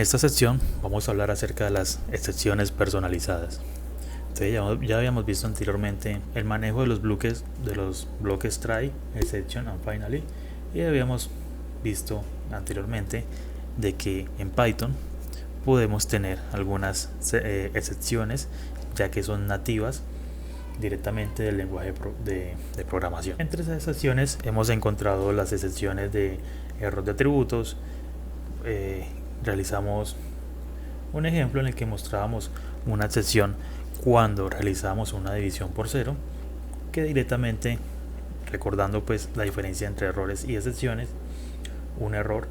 En esta sección vamos a hablar acerca de las excepciones personalizadas. Entonces ya habíamos visto anteriormente el manejo de los bloques try, exception and finally, y habíamos visto anteriormente de que en Python podemos tener algunas excepciones ya que son nativas directamente del lenguaje de programación. Entre esas excepciones hemos encontrado las excepciones de error de atributos. Realizamos un ejemplo en el que mostrábamos una excepción cuando realizamos una división por cero, que directamente, recordando pues la diferencia entre errores y excepciones, un error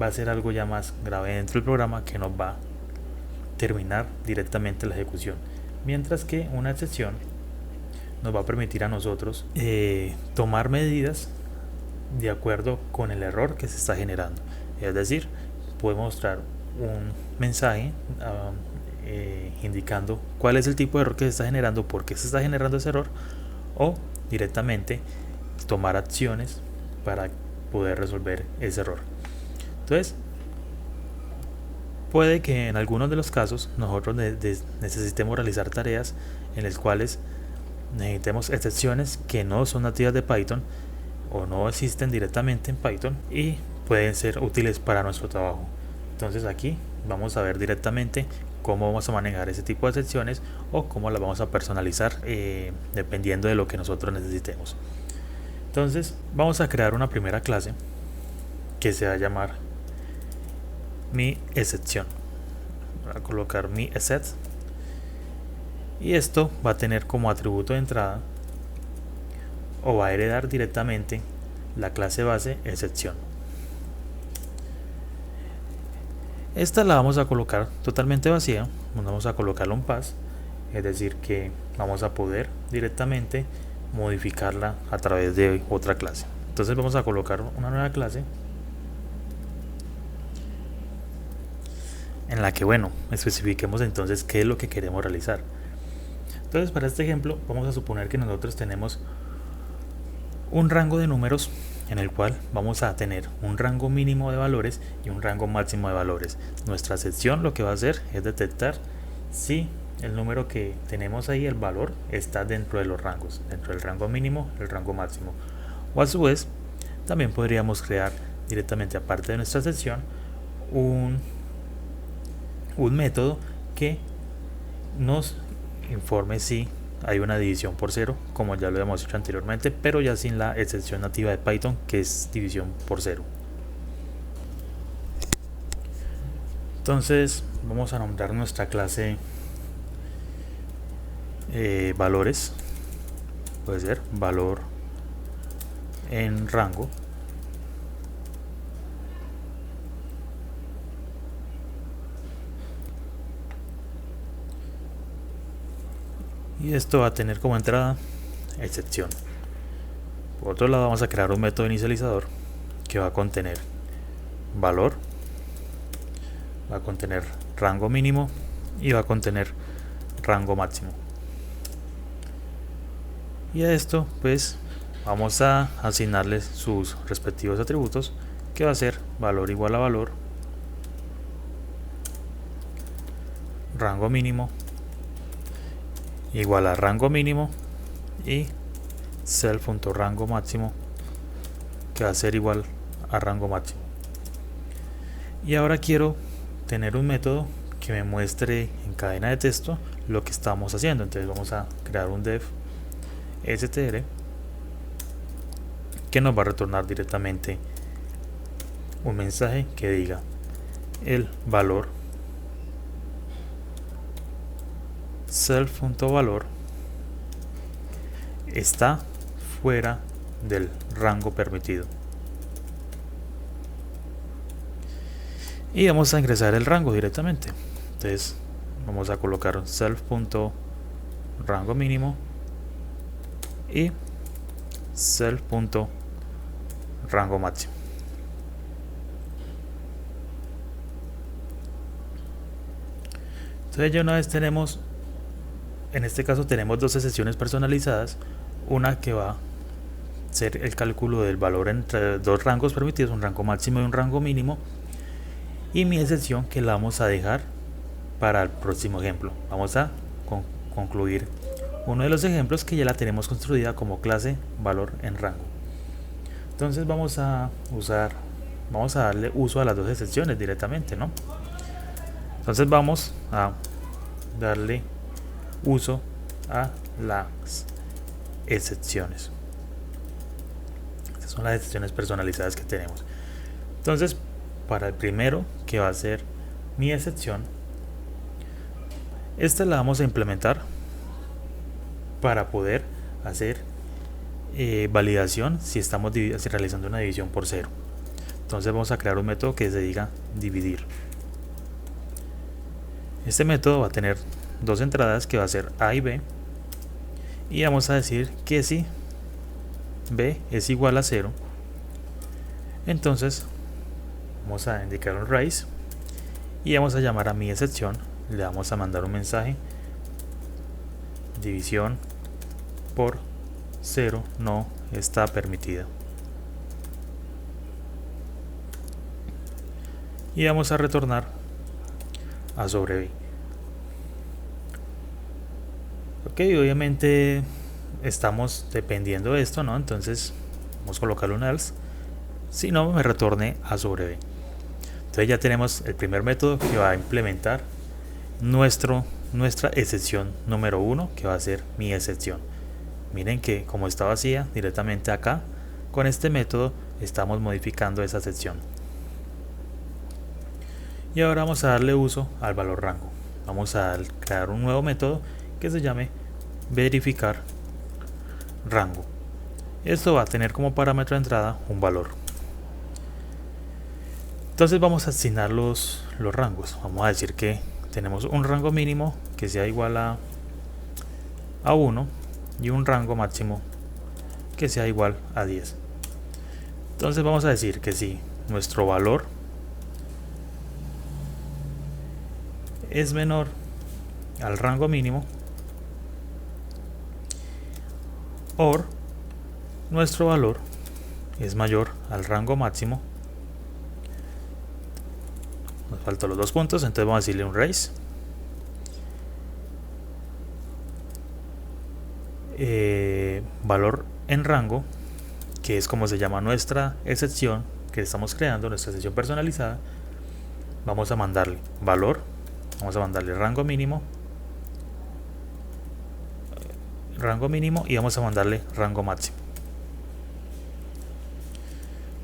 va a ser algo ya más grave dentro del programa que nos va a terminar directamente la ejecución, mientras que una excepción nos va a permitir a nosotros tomar medidas de acuerdo con el error que se está generando. Es decir, podemos mostrar un mensaje indicando cuál es el tipo de error que se está generando, por qué se está generando ese error, o directamente tomar acciones para poder resolver ese error. Entonces, puede que en algunos de los casos nosotros necesitemos realizar tareas en las cuales necesitemos excepciones que no son nativas de Python o no existen directamente en Python y pueden ser útiles para nuestro trabajo. Entonces aquí vamos a ver directamente cómo vamos a manejar ese tipo de excepciones o cómo las vamos a personalizar dependiendo de lo que nosotros necesitemos. Entonces vamos a crear una primera clase que se va a llamar mi excepción. Voy a colocar mi except y esto va a tener como atributo de entrada o va a heredar directamente la clase base excepción. Esta la vamos a colocar totalmente vacía, vamos a colocarle un pass, es decir que vamos a poder directamente modificarla a través de otra clase. Entonces vamos a colocar una nueva clase en la que especifiquemos entonces qué es lo que queremos realizar. Entonces para este ejemplo vamos a suponer que nosotros tenemos un rango de números en el cual vamos a tener un rango mínimo de valores y un rango máximo de valores. Nuestra sección lo que va a hacer es detectar si el número que tenemos ahí, el valor, está dentro de los rangos, dentro del rango mínimo, el rango máximo. O a su vez, también podríamos crear directamente, aparte de nuestra sección, un método que nos informe si hay una división por cero, como ya lo hemos hecho anteriormente, pero ya sin la excepción nativa de Python, que es división por cero. Entonces vamos a nombrar nuestra clase valores, puede ser valor en rango, y esto va a tener como entrada excepción. Por otro lado vamos a crear un método inicializador que va a contener valor, va a contener rango mínimo y va a contener rango máximo. Y a esto pues vamos a asignarles sus respectivos atributos, que va a ser valor igual a valor, rango mínimo igual a rango mínimo y self.rango máximo, que va a ser igual a rango máximo. Y ahora quiero tener un método que me muestre en cadena de texto lo que estamos haciendo. Entonces vamos a crear un def str que nos va a retornar directamente un mensaje que diga el valor self.valor está fuera del rango permitido, y vamos a ingresar el rango directamente. Entonces vamos a colocar self.rango mínimo y self.rango máximo. Entonces ya una vez tenemos, en este caso tenemos dos excepciones personalizadas, una que va a ser el cálculo del valor entre dos rangos permitidos, un rango máximo y un rango mínimo, y mi excepción que la vamos a dejar para el próximo ejemplo. Vamos a concluir uno de los ejemplos que ya la tenemos construida como clase valor en rango. Entonces vamos a darle uso a las dos excepciones directamente, ¿no? Entonces vamos a darle uso a las excepciones. Estas son las excepciones personalizadas que tenemos. Entonces, para el primero, que va a ser mi excepción, esta la vamos a implementar para poder hacer validación si estamos realizando una división por 0. Entonces vamos a crear un método que se diga dividir. Este método va a tener dos entradas que va a ser A y B, y vamos a decir que si B es igual a 0, entonces vamos a indicar un raíz y vamos a llamar a mi excepción, le vamos a mandar un mensaje: división por 0 no está permitida, y vamos a retornar A sobre B. Ok, obviamente estamos dependiendo de esto, ¿no? Entonces vamos a colocarle un else, si no me retorne A sobre B. Entonces ya tenemos el primer método que va a implementar nuestra excepción número 1, que va a ser mi excepción. Miren que como está vacía, directamente acá con este método estamos modificando esa excepción. Y ahora vamos a darle uso al valor rango. Vamos a crear un nuevo método que se llame verificar rango. Esto va a tener como parámetro de entrada un valor. Entonces vamos a asignar los rangos. Vamos a decir que tenemos un rango mínimo que sea igual a 1 y un rango máximo que sea igual a 10. Entonces vamos a decir que si nuestro valor es menor al rango mínimo, o nuestro valor es mayor al rango máximo, nos faltan los dos puntos, entonces vamos a decirle un raise valor en rango, que es como se llama nuestra excepción que estamos creando, nuestra excepción personalizada. Vamos a mandarle valor, vamos a mandarle rango mínimo y vamos a mandarle rango máximo.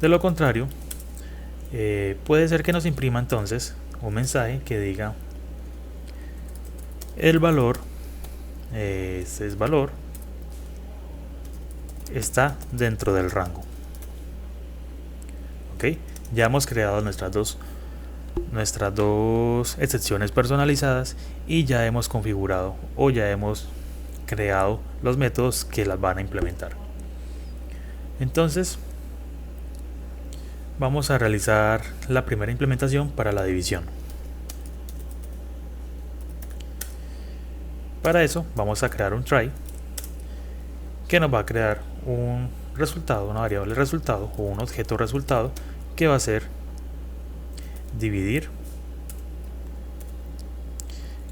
De lo contrario, puede ser que nos imprima entonces un mensaje que diga el valor, ese es valor, está dentro del rango. Ok, ya hemos creado nuestras dos excepciones personalizadas y ya hemos configurado o ya hemos creado los métodos que las van a implementar. Entonces vamos a realizar la primera implementación para la división. Para eso vamos a crear un try que nos va a crear un resultado, una variable resultado o un objeto resultado que va a ser dividir.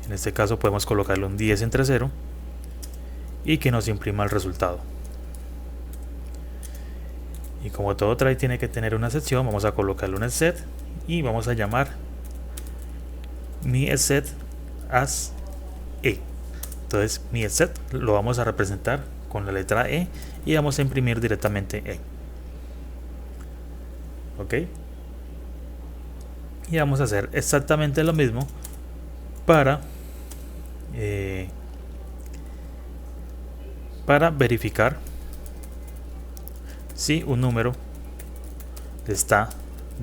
En este caso podemos colocarle un 10 entre 0 y que nos imprima el resultado. Y como todo try tiene que tener una excepción, vamos a colocarle un set y vamos a llamar mi set as e. Entonces mi set lo vamos a representar con la letra e y vamos a imprimir directamente e. Ok, y vamos a hacer exactamente lo mismo para verificar si un número está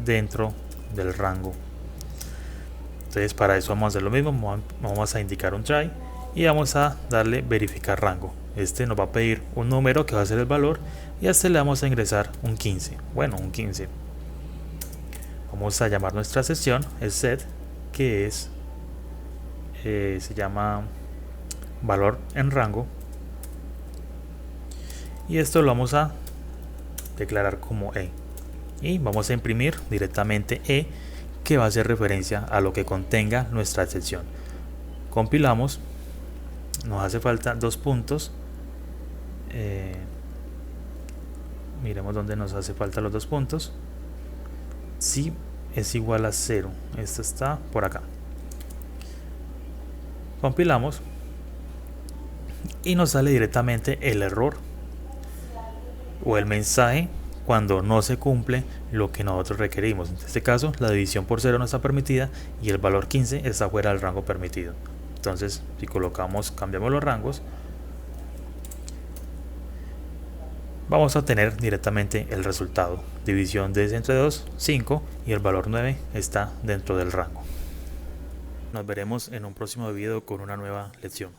dentro del rango. Entonces para eso vamos a hacer lo mismo, vamos a indicar un try y vamos a darle verificar rango. Este nos va a pedir un número que va a ser el valor y a este le vamos a ingresar un 15. Bueno, un 15. Vamos a llamar nuestra sesión el set, que es se llama valor en rango, y esto lo vamos a declarar como e y vamos a imprimir directamente e, que va a hacer referencia a lo que contenga nuestra excepción. Compilamos, nos hace falta 2 puntos. Miremos dónde nos hace falta los 2 puntos. Si es igual a 0, esto está por acá. Compilamos y nos sale directamente el error o el mensaje cuando no se cumple lo que nosotros requerimos. En este caso, la división por 0 no está permitida y el valor 15 está fuera del rango permitido. Entonces, si cambiamos los rangos, vamos a obtener directamente el resultado. División de entre 2, 5 y el valor 9 está dentro del rango. Nos veremos en un próximo video con una nueva lección.